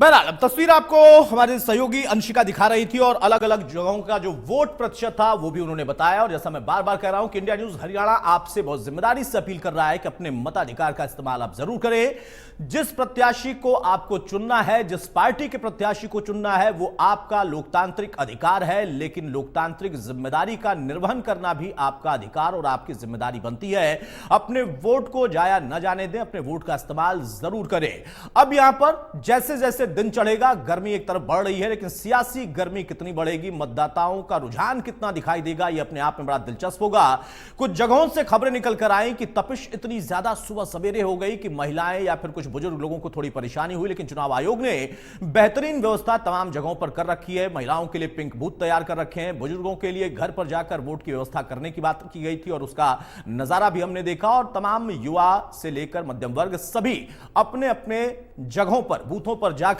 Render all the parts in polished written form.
बहरहाल अब तस्वीर आपको हमारे सहयोगी अंशिका दिखा रही थी और अलग अलग जगहों का जो वोट प्रतिशत था वो भी उन्होंने बताया। और जैसा मैं बार बार कह रहा हूं कि इंडिया न्यूज हरियाणा आपसे बहुत जिम्मेदारी से अपील कर रहा है कि अपने मताधिकार का इस्तेमाल आप जरूर करें। जिस प्रत्याशी को आपको चुनना है, जिस पार्टी के प्रत्याशी को चुनना है, वो आपका लोकतांत्रिक अधिकार है, लेकिन लोकतांत्रिक जिम्मेदारी का निर्वहन करना भी आपका अधिकार और आपकी जिम्मेदारी बनती है। अपने वोट को जाया न जाने दें, अपने वोट का इस्तेमाल जरूर करें। अब यहां पर जैसे जैसे दिन चढ़ेगा, गर्मी एक तरफ बढ़ रही है, लेकिन सियासी गर्मी कितनी बढ़ेगी, मतदाताओं का रुझान कितना दिखाई देगा, यह अपने आप में बड़ा दिलचस्प होगा। कुछ जगहों से खबरें निकल कर आई कि तपिश इतनी ज्यादा सुबह सवेरे हो गई कि महिलाएं या फिर कुछ बुजुर्ग लोगों को थोड़ी परेशानी हुई, लेकिन चुनाव आयोग ने बेहतरीन व्यवस्था तमाम जगहों पर कर रखी है। महिलाओं के लिए पिंक बूथ तैयार कर रखे हैं, बुजुर्गों के लिए घर पर जाकर वोट की व्यवस्था करने की बात की गई थी और उसका नजारा भी हमने देखा। और तमाम युवा से लेकर मध्यम वर्ग सभी अपने अपने जगहों पर, बूथों पर जाकर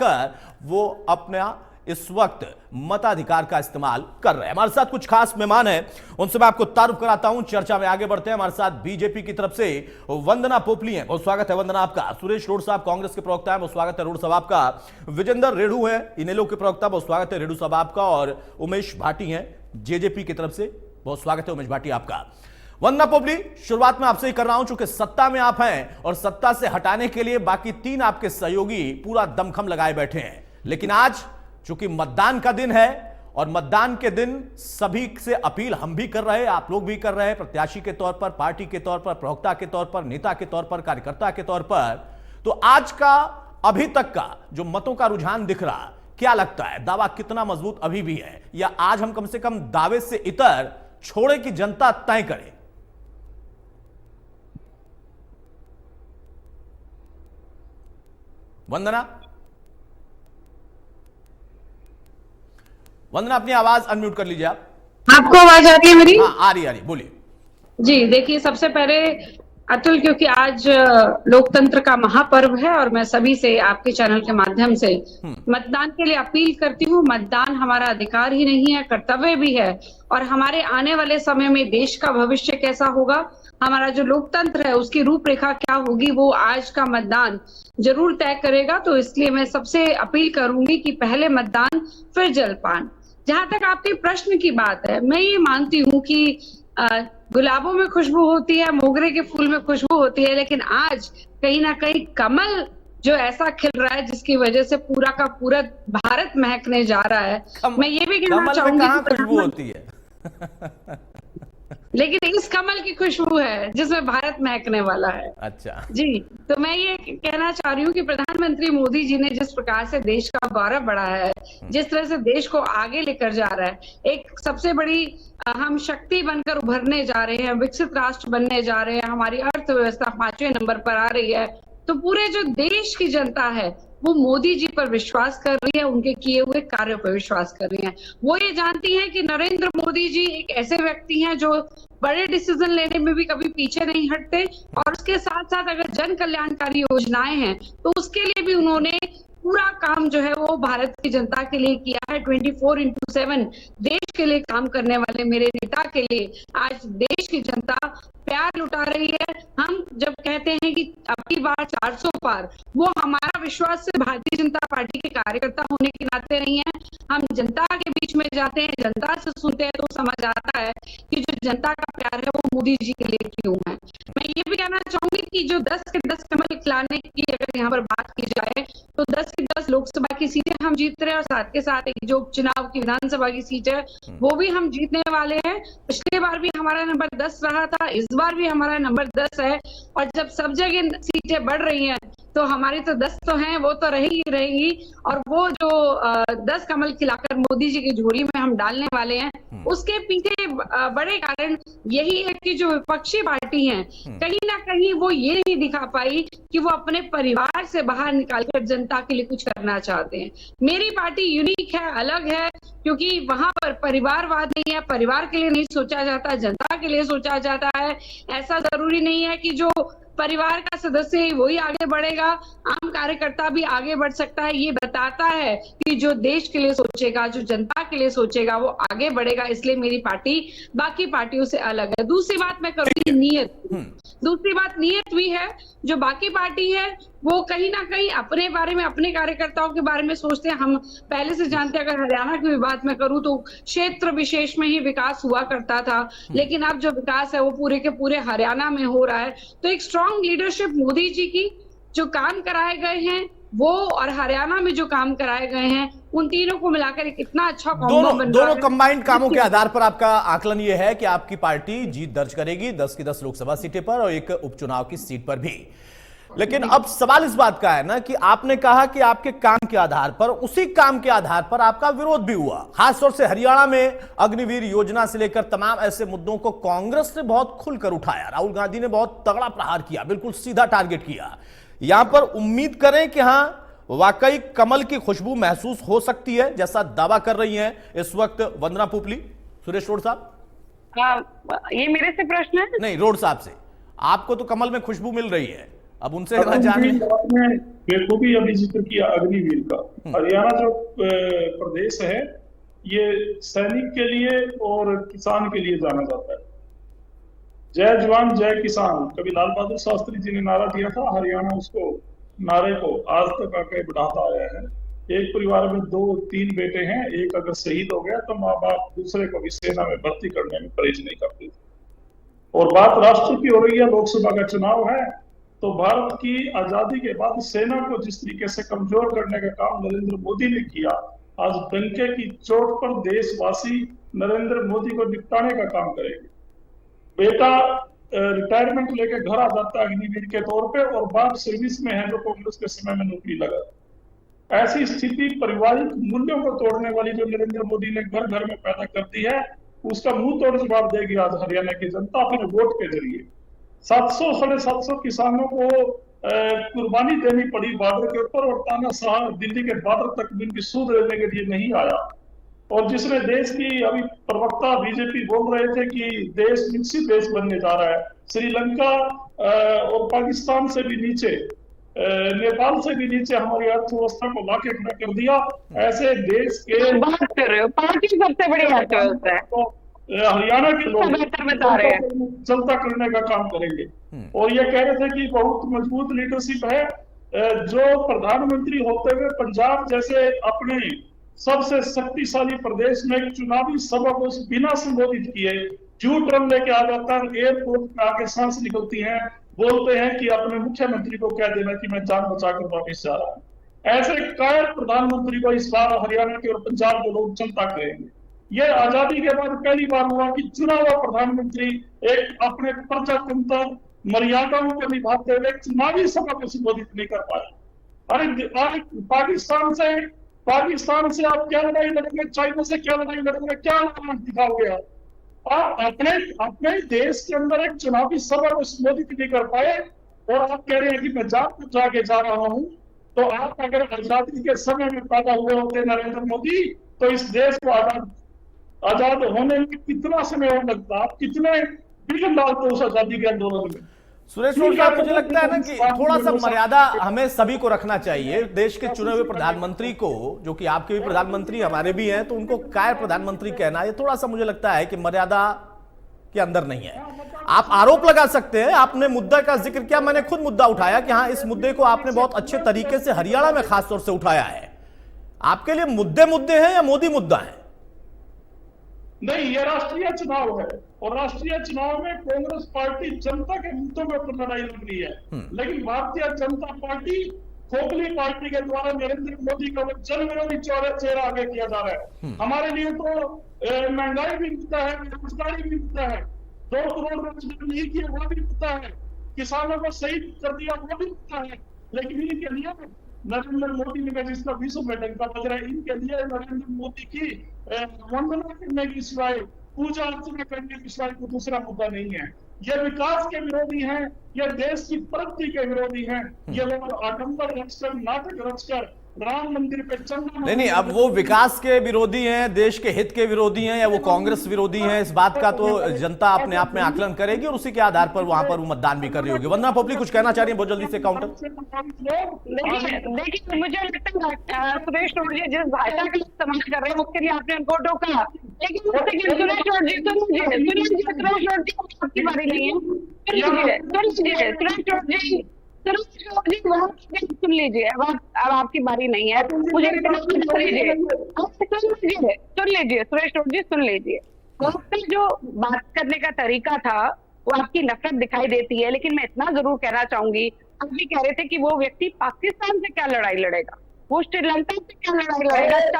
वो अपना इस वक्त मताधिकार का इस्तेमाल कर रहे हैं। हमारे साथ कुछ खास मेहमान हैं, उनसे मैं आपको तारुफ कराता हूं। चर्चा में आगे बढ़ते हैं। हमारे साथ बीजेपी की तरफ से वंदना पोपली हैं, बहुत स्वागत है वंदना आपका। सुरेश रोड साहब कांग्रेस के प्रवक्ता हैं, बहुत स्वागत है रोड साहब आपका। विजेंद्र रेडू हैं इनेलो के प्रवक्ता, बहुत स्वागत है रेडू साहब आपका। और उमेश भाटी हैं जेजेपी की तरफ से, बहुत स्वागत है उमेश भाटी आपका। वंदना पोपली, शुरुआत में आपसे ही कर रहा हूं, चूंकि सत्ता में आप हैं और सत्ता से हटाने के लिए बाकी तीन आपके सहयोगी पूरा दमखम लगाए बैठे हैं, लेकिन आज चूंकि मतदान का दिन है और मतदान के दिन सभी से अपील हम भी कर रहे हैं, आप लोग भी कर रहे हैं, प्रत्याशी के तौर पर, पार्टी के तौर पर, प्रवक्ता के तौर पर, नेता के तौर पर, कार्यकर्ता के तौर पर, तो आज का अभी तक का जो मतों का रुझान दिख रहा, क्या लगता है दावा कितना मजबूत अभी भी है, या आज हम कम से कम दावे से इतर छोड़े की जनता तय करे? वंदना, वंदना अपनी आवाज अनम्यूट कर लीजिए आप। आपको आवाज आ रही है मेरी? हाँ आ रही, बोलिए जी। देखिए, सबसे पहले अतुल, क्योंकि आज लोकतंत्र का महापर्व है और मैं सभी से आपके चैनल के माध्यम से मतदान के लिए अपील करती हूँ। मतदान हमारा अधिकार ही नहीं है, कर्तव्य भी है। और हमारे आने वाले समय में देश का भविष्य कैसा होगा, हमारा जो लोकतंत्र है उसकी रूपरेखा क्या होगी, वो आज का मतदान जरूर तय करेगा। तो इसलिए मैं सबसे अपील करूंगी कि पहले मतदान फिर जलपान। जहां तक आपके प्रश्न की बात है, मैं ये मानती हूँ कि गुलाबों में खुशबू होती है, मोगरे के फूल में खुशबू होती है, लेकिन आज कहीं ना कहीं कमल जो ऐसा खिल रहा है जिसकी वजह से पूरा का पूरा भारत महकने जा रहा है। मैं ये भी कहना चाहूंगी कि खुशबू होती है लेकिन इस कमल की खुशबू है जिसमें भारत महकने वाला है। अच्छा जी, तो मैं ये कहना चाह रही हूँ कि प्रधानमंत्री मोदी जी ने जिस प्रकार से देश का गौरव बढ़ाया है, जिस तरह से देश को आगे लेकर जा रहा है, एक सबसे बड़ी हम शक्ति बनकर उभरने जा रहे हैं, विकसित राष्ट्र बनने जा रहे हैं, हमारी अर्थव्यवस्था 5वें नंबर पर आ रही है, तो पूरे जो देश की जनता है वो मोदी जी पर विश्वास कर रही है, उनके किए हुए कार्यों पर विश्वास कर रही है। वो ये जानती है कि नरेंद्र मोदी जी एक ऐसे व्यक्ति हैं जो बड़े डिसीजन लेने में भी कभी पीछे नहीं हटते, और उसके साथ साथ अगर जन कल्याणकारी योजनाएं हैं तो उसके लिए भी उन्होंने पूरा काम जो है वो भारत की जनता के लिए किया है। 24/7 देश के लिए काम करने वाले मेरे नेता के लिए आज देश की जनता प्यार लुटा रही है। हम जब कहते हैं कि अबकी बार 400 पार, वो हमारा विश्वास से भारतीय जनता पार्टी के कार्यकर्ता होने के नाते नहीं है। हम जनता के बीच में जाते हैं, जनता से सुनते हैं, तो समझ आता है कि जो जनता का प्यार है वो मोदी जी के लिए क्यों है। मैं ये भी कहना चाहूंगी कि जो 10 के 10 कमल खिलाने की अगर यहाँ पर बात की जाए तो 10 की 10 लोकसभा की सीटें हम जीत रहे हैं, और साथ के साथ एक जो उपचुनाव की विधानसभा की सीट है वो भी हम जीतने वाले हैं। पिछले बार भी हमारा नंबर 10 रहा था, इस बार भी हमारा नंबर 10 है। और जब सब जगह सीटें बढ़ रही हैं तो हमारी तो 10 तो हैं, वो तो रहेगी। और वो जो 10 कमल खिलाकर मोदी जी की झोली में हम डालने वाले हैं, उसके पीछे बड़े कारण यही है कि जो विपक्षी पार्टी हैं कहीं ना कहीं वो ये नहीं दिखा पाई कि वो अपने परिवार से बाहर निकालकर जनता के लिए कुछ करना चाहते हैं। मेरी पार्टी यूनिक है, अलग है, क्योंकि वहां पर परिवारवाद नहीं है, परिवार के लिए नहीं सोचा जाता, जनता के लिए सोचा जाता है। ऐसा जरूरी नहीं है कि जो परिवार का सदस्य है वही आगे बढ़ेगा, आम कार्यकर्ता भी आगे बढ़ सकता है। ये बताता है कि जो देश के लिए सोचेगा, जो जनता के लिए सोचेगा, वो आगे बढ़ेगा। इसलिए मेरी पार्टी बाकी पार्टियों से अलग है। दूसरी बात मैं करूंगी नीयत। दूसरी बात नीयत भी है। जो बाकी पार्टी है वो कहीं ना कहीं अपने बारे में, अपने कार्यकर्ताओं के बारे में सोचते हैं। हम पहले से जानते हैं, अगर हरियाणा की भी बात मैं करूं तो क्षेत्र विशेष में ही विकास हुआ करता था, लेकिन अब जो विकास है वो पूरे के पूरे हरियाणा में हो रहा है। तो एक स्ट्रांग लीडरशिप मोदी जी की, जो काम कराए गए हैं वो और हरियाणा में जो काम कराए गए हैं, उन तीनों को मिलाकर एक इतना अच्छा कॉम्बो बन रहा दोनों है। कंबाइंड कामों के आधार पर आपका आकलन यह है कि आपकी पार्टी जीत दर्ज करेगी 10 की 10 लोकसभा सीटें पर और एक उपचुनाव की सीट पर भी। लेकिन अब सवाल इस बात का है ना कि आपने कहा कि आपके काम के आधार पर, उसी काम के आधार पर आपका विरोध भी हुआ। खासतौर से हरियाणा में अग्निवीर योजना से लेकर तमाम ऐसे मुद्दों को कांग्रेस ने बहुत खुलकर उठाया। राहुल गांधी ने बहुत तगड़ा प्रहार किया, बिल्कुल सीधा टारगेट किया। यहां पर उम्मीद करें कि हां वाकई कमल की खुशबू महसूस हो सकती है, जैसा दावा कर रही हैं इस वक्त वंदना पुपली। सुरेश रोड साहब, ये मेरे से प्रश्न है? नहीं, रोड साहब से। आपको तो कमल में खुशबू मिल रही है, अब उनसे जाने। बेखूबी अभी जिक्र किया अग्निवीर का। हरियाणा जो प्रदेश है ये सैनिक के लिए और किसान के लिए जाना जाता है। जय जवान जय किसान, कभी लाल बहादुर शास्त्री जी ने नारा दिया था, हरियाणा उसको नारे को आज तक आगे बढ़ाता आया है। एक परिवार में 2-3 बेटे हैं, एक अगर शहीद हो गया तो माँ बाप दूसरे को भी सेना में भर्ती करने में परहेज नहीं करते थे। और बात राष्ट्र की हो रही है, लोकसभा का चुनाव है, तो भारत की आजादी के बाद सेना को जिस तरीके से कमजोर करने का काम नरेंद्र मोदी ने किया, आज डंके की चोट पर देशवासी नरेंद्र मोदी को निपटाने का काम करेंगे। बेटा रिटायरमेंट लेके घर आ जाता है अग्निवीर के तौर पे, और बाप सर्विस में है जो कांग्रेस के समय में नौकरी लगा। ऐसी स्थिति पारिवारिक मूल्यों को तोड़ने वाली जो नरेंद्र मोदी ने घर घर में पैदा कर दी है, उसका मुंह तोड़ जवाब देगी आज हरियाणा की जनता अपने वोट के जरिए। 700-750 किसानों को कुर्बानी देनी पड़ी बॉर्डर के ऊपर, और तानाशाह दिल्ली के बॉर्डर तक भी उनकी सूद लेने के लिए नहीं आया। और जिसने देश की, अभी प्रवक्ता बीजेपी बोल रहे थे कि देश विकसित देश बनने जा रहा है, श्रीलंका और पाकिस्तान से भी नीचे, नेपाल से भी नीचे हमारी अर्थव्यवस्था को लाके खड़ा कर दिया। ऐसे देश के बात कर रहे हो, पार्टी सबसे बड़ी अर्थव्यवस्था है, तो हरियाणा के लोग बेहतर बता रहे हैं, चलता करने का काम करेंगे। और ये कह रहे थे कि बहुत मजबूत लीडरशिप है। जो प्रधानमंत्री होते हुए पंजाब जैसे अपने सबसे शक्तिशाली प्रदेश में एक चुनावी सभा को बिना संबोधित किए यू टर्न लेके आ जाता है, एयरपोर्ट पे आके सांस निकलती है, बोलते हैं कि अपने मुख्यमंत्री को कह देना कि मैं जान बचाकर वापस जा रहा हूँ। ऐसे कायर प्रधानमंत्री को इस बार हरियाणा के और पंजाब के लोग जनता करेंगे। ये आजादी के बाद पहली बार हुआ कि चुना हुआ प्रधानमंत्री एक अपने प्रजातंत्र मर्यादाओं को निभाते हुए चुनावी सभा को संबोधित नहीं कर पाया। अरे पाकिस्तान से आप क्या लड़ाई लड़ेंगे, चाइना से क्या लड़ाई लड़ेंगे, क्या दिखाओगे आप अपने देश के अंदर एक चुनावी सभा को संबोधित नहीं कर पाए, और आप कह रहे हैं कि मैं जान बचा के जा रहा हूं। तो आप अगर आजादी के समय में पैदा हुए होते नरेंद्र मोदी, तो इस देश को आजाद होने में कितना समय और लगता, आप कितने बिलियन डालते उस आजादी के आंदोलन में। सुरेश साहब, मुझे लगता है ना कि थोड़ा सा मर्यादा हमें सभी को रखना चाहिए। देश के चुने हुए प्रधानमंत्री को, जो कि आपके भी प्रधानमंत्री हमारे भी हैं, तो उनको कायर प्रधानमंत्री कहना, ये थोड़ा सा मुझे लगता है कि मर्यादा के अंदर नहीं है। आप आरोप लगा सकते हैं, आपने मुद्दा का जिक्र किया, मैंने खुद मुद्दा उठाया कि हाँ, इस मुद्दे को आपने बहुत अच्छे तरीके से हरियाणा में खासतौर से उठाया है। आपके लिए मुद्दे हैं या मोदी मुद्दा है? नहीं, ये राष्ट्रीय चुनाव है, और राष्ट्रीय चुनाव में कांग्रेस पार्टी जनता के मुद्दों के ऊपर लड़ाई लड़ रही है। लेकिन भारतीय जनता पार्टी खोखली पार्टी के द्वारा नरेंद्र मोदी का जन विरोधी चेहरा आगे किया जा रहा है। हमारे लिए तो महंगाई भी मुद्दा है, बेरोजगारी भी मुद्दा है, 2 करोड़ रोजगार नहीं किए वो भी मुद्दा है, किसानों को शहीद कर दिया वो भी मुद्दा है। लेकिन इनके लिए नरेंद्र मोदी ने जिसका विश्व में डंका बज रहा है, इनके लिए नरेंद्र मोदी की वंदना करने की सिवाय, पूजा अर्चना करने की सिवाय कोई दूसरा मुद्दा नहीं है। ये विकास के विरोधी हैं, ये देश की प्रगति के विरोधी हैं। ये लोग आडंबर रचकर, नाटक रचकर राम मंदिर पे चंदा नहीं, अब वो विकास के विरोधी हैं, देश के हित के विरोधी हैं, या वो कांग्रेस विरोधी हैं, इस बात का तो जनता अपने आप में आकलन करेगी और उसी के आधार पर वहां पर वो मतदान भी कर रही होगी। वंदना पोपली कुछ कहना चाह रही है बहुत जल्दी से काउंटर। देखिए, मुझे लगता है सुरेश रोड जी जिस भाषा का इस्तेमाल कर रहे हैं उसके लिए आपने उनको टोका, लेकिन सुरेश रोड जी आपकी बारी नहीं है। सुन लीजिए, अब आपकी बारी नहीं है, मुझे सुन लीजिए, सुरेश जी सुन लीजिए। आपका जो बात करने का तरीका था वो आपकी नफरत दिखाई देती है, लेकिन मैं इतना जरूर कहना चाहूंगी, आप भी कह रहे थे कि वो व्यक्ति पाकिस्तान से क्या लड़ाई लड़ेगा, वो श्रीलंका से क्या लड़ाई लड़ेगा।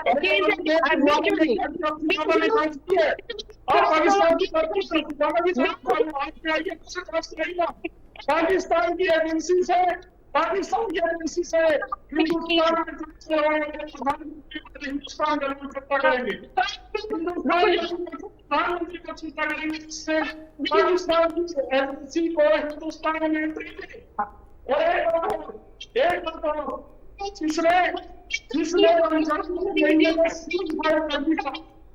पाकिस्तान की एजेंसी से हिंदुस्तान करेंगे, प्रधानमंत्री को चिंता करेंगे, पाकिस्तान की एजेंसी को हिंदुस्तान में एंट्री दी। और एक बात जिसने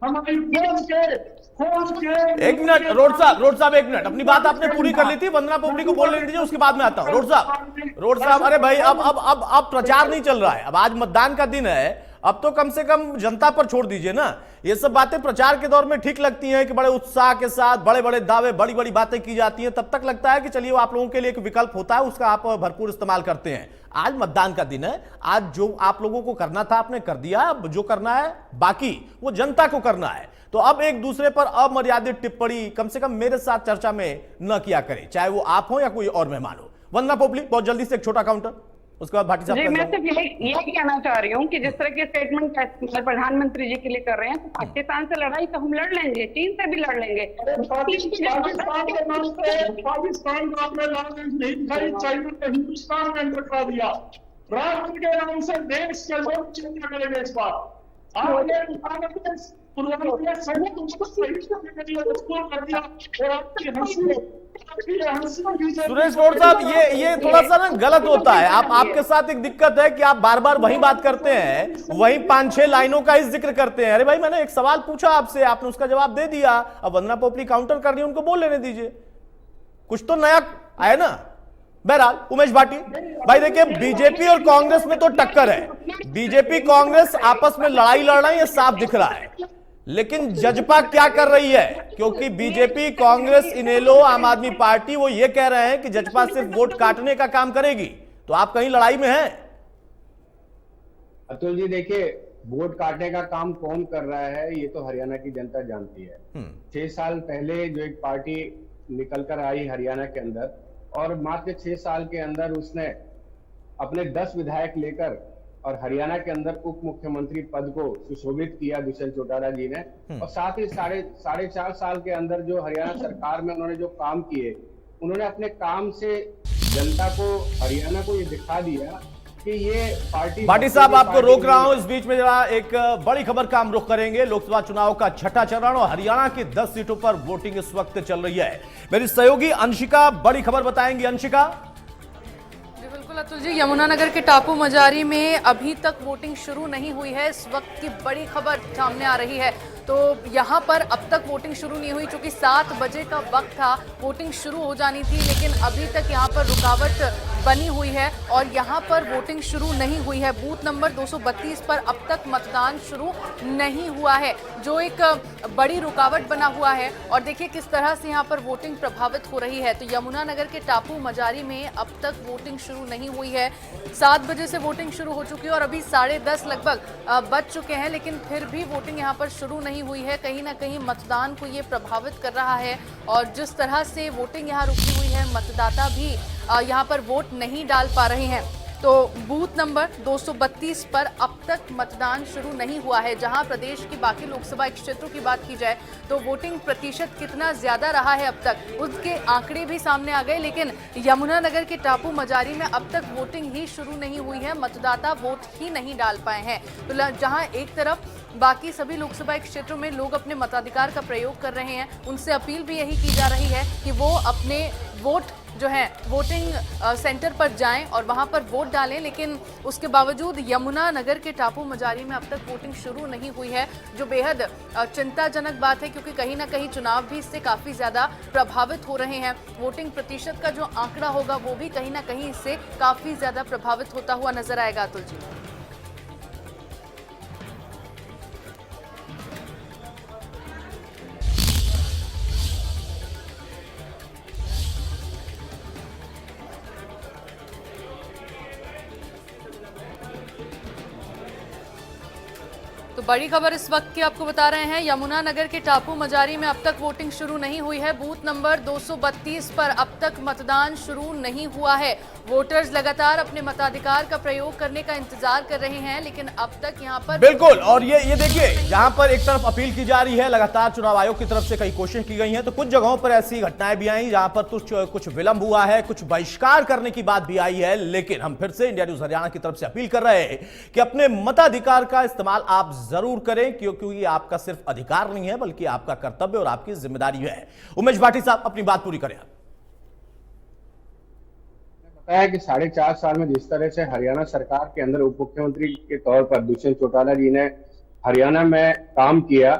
हमारी फौज के एक मिनट रोड साहब एक मिनट, अपनी बात आपने पूरी कर ली थी, वंदना पोपली को बोलने दीजिए, उसके बाद में आता हूं। रोड साहब अरे भाई अब प्रचार नहीं चल रहा है, अब आज मतदान का दिन है, अब तो कम से कम जनता पर छोड़ दीजिए ना। ये सब बातें प्रचार के दौर में ठीक लगती हैं कि बड़े उत्साह के साथ बड़े बड़े दावे, बड़ी बड़ी बातें की जाती हैं, तब तक लगता है कि चलिए वो आप लोगों के लिए एक विकल्प होता है, उसका आप भरपूर इस्तेमाल करते हैं। आज मतदान का दिन है, आज जो आप लोगों को करना था आपने कर दिया, अब जो करना है बाकी वो जनता को करना है। तो अब एक दूसरे पर अमर्यादित टिप्पणी कम से कम मेरे साथ चर्चा में न किया करें, चाहे वो आप हो या कोई और मेहमान हो। वंदना पोपली बहुत जल्दी से एक छोटा काउंटर, उसके बाद भाटी साहब। जी, मैं सिर्फ यही कहना चाह रही हूँ कि जिस तरह के स्टेटमेंट प्रधानमंत्री जी के लिए कर रहे हैं, तो पाकिस्तान से लड़ाई तो हम लड़ लेंगे, चीन से भी लड़ लेंगे। पाकिस्तान को आपने नहीं दिखाई, चाइना को हिंदुस्तान में एंटर करा दिया। राष्ट्र के नाम से देश के लोग चिंता करेंगे इस बार। आपने सुरेश गौड़ साहब ये थोड़ा सा ना गलत होता है। आपके साथ एक दिक्कत है कि आप बार बार वही बात करते हैं, वही 5-6 लाइनों का ही जिक्र करते हैं। अरे भाई मैंने एक सवाल पूछा आपसे, आपने उसका जवाब दे दिया, अब वंदना पोपली काउंटर कर रही है, उनको बोल लेने दीजिए, कुछ तो नया आया ना। बहरहाल उमेश भाटी भाई देखिए, बीजेपी और कांग्रेस में तो टक्कर है, बीजेपी कांग्रेस आपस में लड़ाई लड़ रही है, ये साफ दिख रहा है। लेकिन जजपा क्या कर रही है, क्योंकि बीजेपी कांग्रेस इनेलो आम आदमी पार्टी वो ये कह रहे हैं कि जजपा सिर्फ वोट काटने का काम करेगी, तो आप कहीं लड़ाई में हैं। अतुल जी देखिए, वोट काटने का काम कौन कर रहा है ये तो हरियाणा की जनता जानती है। 6 साल पहले जो एक पार्टी निकल कर आई हरियाणा के अंदर, और मात्र 6 साल के अंदर उसने अपने 10 विधायक लेकर और हरियाणा के अंदर उप मुख्यमंत्री पद को सुशोभित किया दुष्यंत चौटाला जी ने। और साथ ही साढ़े 4 साल के अंदर जो हरियाणा सरकार में उन्होंने जो काम किए, उन्होंने अपने काम से जनता को, हरियाणा को ये दिखा दिया कि ये पार्टी। भाटी साहब आपको रोक रहा हूं, इस बीच में जरा एक बड़ी खबर का हम रुख करेंगे। लोकसभा चुनाव का छठा चरण और हरियाणा की 10 सीटों पर वोटिंग इस वक्त चल रही है। मेरी सहयोगी अंशिका बड़ी खबर बताएंगी। अंशिका। बिल्कुल अतुल जी, यमुनानगर के टापू मजारी में अभी तक वोटिंग शुरू नहीं हुई है, इस वक्त की बड़ी खबर सामने आ रही है। तो यहाँ पर अब तक वोटिंग शुरू नहीं हुई, चूंकि 7 बजे का वक्त था, वोटिंग शुरू हो जानी थी, लेकिन अभी तक यहाँ पर रुकावट बनी हुई है और यहाँ पर वोटिंग शुरू नहीं हुई है। बूथ नंबर 232 पर अब तक मतदान शुरू नहीं हुआ है, जो एक बड़ी रुकावट बना हुआ है। और देखिए किस तरह से यहाँ पर वोटिंग प्रभावित हो रही है। तो यमुनानगर के टापू मजारी में अब तक वोटिंग शुरू नहीं हुई है। 7 बजे से वोटिंग शुरू हो चुकी है और अभी 10:30 लगभग बज चुके हैं, लेकिन फिर भी वोटिंग यहाँ पर शुरू नहीं हुई है। कहीं ना कहीं मतदान को ये प्रभावित कर रहा है और जिस तरह से वोटिंग यहाँ रुकी हुई है, मतदाता भी यहाँ पर वोट नहीं डाल पा रहे हैं। तो बूथ नंबर 232 पर अब तक मतदान शुरू नहीं हुआ है। जहां प्रदेश की बाकी लोकसभा क्षेत्रों की बात की जाए तो वोटिंग प्रतिशत कितना ज्यादा रहा है अब तक, उसके आंकड़े भी सामने आ गए, लेकिन यमुनानगर के टापू मजारी में अब तक वोटिंग ही शुरू नहीं हुई है, मतदाता वोट ही नहीं डाल पाए हैं। तो जहां एक तरफ बाकी सभी लोकसभा क्षेत्रों में लोग अपने मताधिकार का प्रयोग कर रहे हैं, उनसे अपील भी यही की जा रही है कि वो अपने वोट जो है वोटिंग सेंटर पर जाएं और वहां पर वोट डालें। लेकिन उसके बावजूद यमुनानगर के टापू मजारी में अब तक वोटिंग शुरू नहीं हुई है, जो बेहद चिंताजनक बात है, क्योंकि कहीं ना कहीं चुनाव भी इससे काफ़ी ज़्यादा प्रभावित हो रहे हैं। वोटिंग प्रतिशत का जो आंकड़ा होगा वो भी कहीं ना कहीं इससे काफ़ी ज़्यादा प्रभावित होता हुआ नजर आएगा। अतुल जी। तो बड़ी खबर इस वक्त की आपको बता रहे हैं, यमुनानगर के टापू मजारी में अब तक वोटिंग शुरू नहीं हुई है। बूथ नंबर 232 पर अब तक मतदान शुरू नहीं हुआ है। वोटर्स लगातार अपने मताधिकार का प्रयोग करने का इंतजार कर रहे हैं, लेकिन अब तक यहां पर बिल्कुल। और ये देखिए, यहां पर एक तरफ अपील की जा रही है, लगातार चुनाव आयोग की तरफ से कई कोशिश की गई हैं, तो कुछ जगहों पर ऐसी घटनाएं भी आई जहां पर कुछ विलंब हुआ है, कुछ बहिष्कार करने की बात भी आई है। लेकिन हम फिर से इंडिया न्यूज हरियाणा की तरफ से अपील कर रहे हैं कि अपने मताधिकार का इस्तेमाल आप जरूर करें, क्योंकि ये आपका सिर्फ अधिकार नहीं है बल्कि आपका कर्तव्य और आपकी जिम्मेदारी है। उमेश भाटी साहब, अपनी बात पूरी करें। बताया कि 4.5 साल में जिस तरह से हरियाणा सरकार के अंदर उप मुख्यमंत्री के तौर पर दुष्यंत चौटाला जी ने हरियाणा में काम किया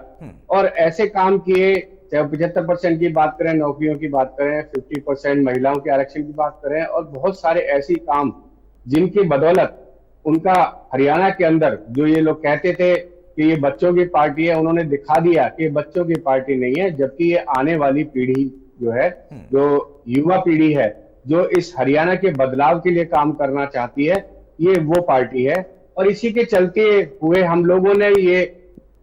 और ऐसे काम किए, चाहे 75% की बात करें, नौकरियों की बात करें, 50% महिलाओं के आरक्षण की बात करें, और बहुत सारे ऐसे काम जिनकी बदौलत उनका हरियाणा के अंदर जो ये लोग कहते थे कि ये बच्चों की पार्टी है, उन्होंने दिखा दिया कि ये बच्चों की पार्टी नहीं है, जबकि ये आने वाली पीढ़ी जो है, जो युवा पीढ़ी है, जो इस हरियाणा के बदलाव के लिए काम करना चाहती है, ये वो पार्टी है। और इसी के चलते हुए हम लोगों ने ये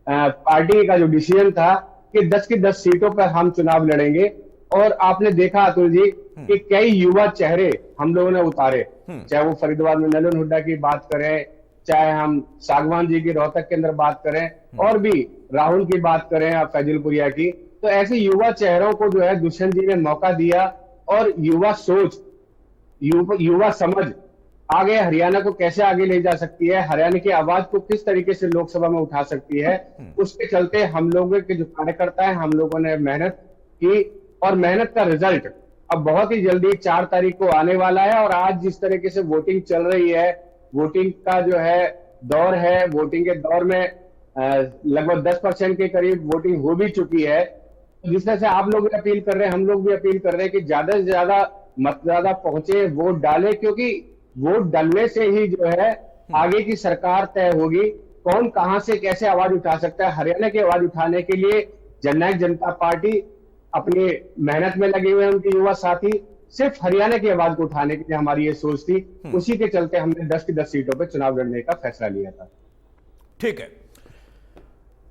पार्टी का जो डिसीजन था कि 10 की 10 सीटों पर हम चुनाव लड़ेंगे। और आपने देखा अतुल जी कि कई युवा चेहरे हम लोगों ने उतारे, चाहे वो फरीदाबाद में नलन हुड्डा की बात करें, चाहे हम सागवान जी की रोहतक के अंदर बात करें, और भी राहुल की बात करें या फैजलपुरिया की, तो ऐसे युवा चेहरों को जो है दुष्यंत जी ने मौका दिया। और युवा सोच, युवा समझ आगे हरियाणा को कैसे आगे ले जा सकती है, हरियाणा की आवाज को किस तरीके से लोकसभा में उठा सकती है, उसके चलते हम लोगों के जो कार्यकर्ता है, हम लोगों ने मेहनत की और मेहनत का रिजल्ट अब बहुत ही जल्दी 4 तारीख को आने वाला है। और आज जिस तरीके से वोटिंग चल रही है, वोटिंग का जो है दौर है, वोटिंग के दौर में लगभग 10% के करीब वोटिंग हो भी चुकी है। जिस तरह से आप लोग भी अपील कर रहे हैं, हम लोग भी अपील कर रहे हैं कि ज्यादा से ज्यादा मतदाता पहुंचे, वोट डाले, क्योंकि वोट डालने से ही जो है आगे की सरकार तय होगी, कौन कहां से कैसे आवाज उठा सकता है। हरियाणा की आवाज उठाने के लिए जननायक जनता पार्टी अपनी मेहनत में लगे हुए हैं, उनके युवा साथी, सिर्फ हरियाणा की आवाज को उठाने के लिए हमारी ये सोच थी। उसी के चलते हमने 10 की 10 सीटों पर चुनाव लड़ने का फैसला लिया था। ठीक है,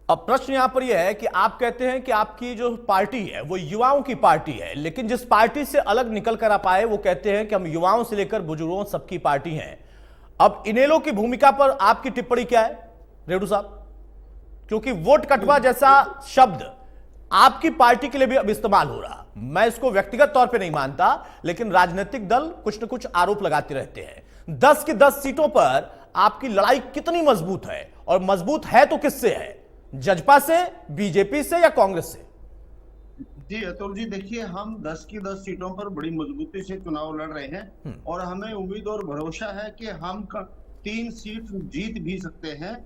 अब प्रश्न यहां पर यह है कि आप कहते हैं कि आपकी जो पार्टी है वो युवाओं की पार्टी है, लेकिन जिस पार्टी से अलग निकल कर आप आए वो कहते हैं कि हम युवाओं से लेकर बुजुर्गों सबकी पार्टी हैं। अब इनेलो की भूमिका पर आपकी टिप्पणी क्या है रेडू साहब? क्योंकि वोट कटवा जैसा शब्द आपकी पार्टी के लिए भी अब इस्तेमाल हो रहा, मैं इसको व्यक्तिगत तौर पे नहीं मानता, लेकिन राजनीतिक दल कुछ न कुछ आरोप लगाते रहते हैं। 10 की 10 सीटों पर आपकी लड़ाई कितनी मजबूत है, और मजबूत है तो किससे है? जजपा से, बीजेपी से या कांग्रेस से? जी अतुल जी, देखिए हम 10 की 10 सीटों पर बड़ी मजबूती से चुनाव लड़ रहे हैं और हमें उम्मीद और भरोसा है कि हम 3 सीट जीत भी सकते हैं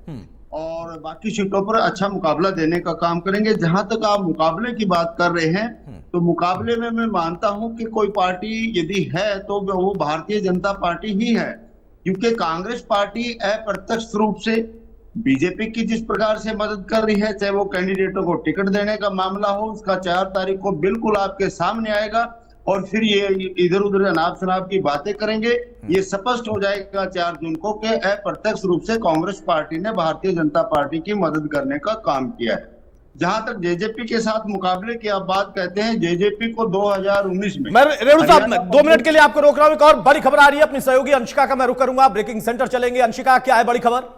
और बाकी सीटों पर अच्छा मुकाबला देने का काम करेंगे। जहां तक आप मुकाबले की बात कर रहे हैं, तो मुकाबले में मैं मानता हूं कि कोई पार्टी यदि है तो वो भारतीय जनता पार्टी ही है, क्योंकि कांग्रेस पार्टी अप्रत्यक्ष रूप से बीजेपी की जिस प्रकार से मदद कर रही है, चाहे वो कैंडिडेटों को टिकट देने का मामला हो, उसका 4 तारीख को बिल्कुल आपके सामने आएगा और फिर ये इधर उधर अनाप शनाप की बातें करेंगे। ये स्पष्ट हो जाएगा 4 जून को कि अप्रत्यक्ष रूप से कांग्रेस पार्टी ने भारतीय जनता पार्टी की मदद करने का काम किया है। जहां तक जेजेपी के साथ मुकाबले की आप बात कहते हैं, जेजेपी को 2019 में, मैं रेणु साहब 2 मिनट के लिए आपको रोक रहा हूं। एक और बड़ी खबर आ रही है, अपनी सहयोगी अंशिका का मैं रुक करूंगा, ब्रेकिंग सेंटर चलेंगे। अंशिका, क्या है बड़ी खबर?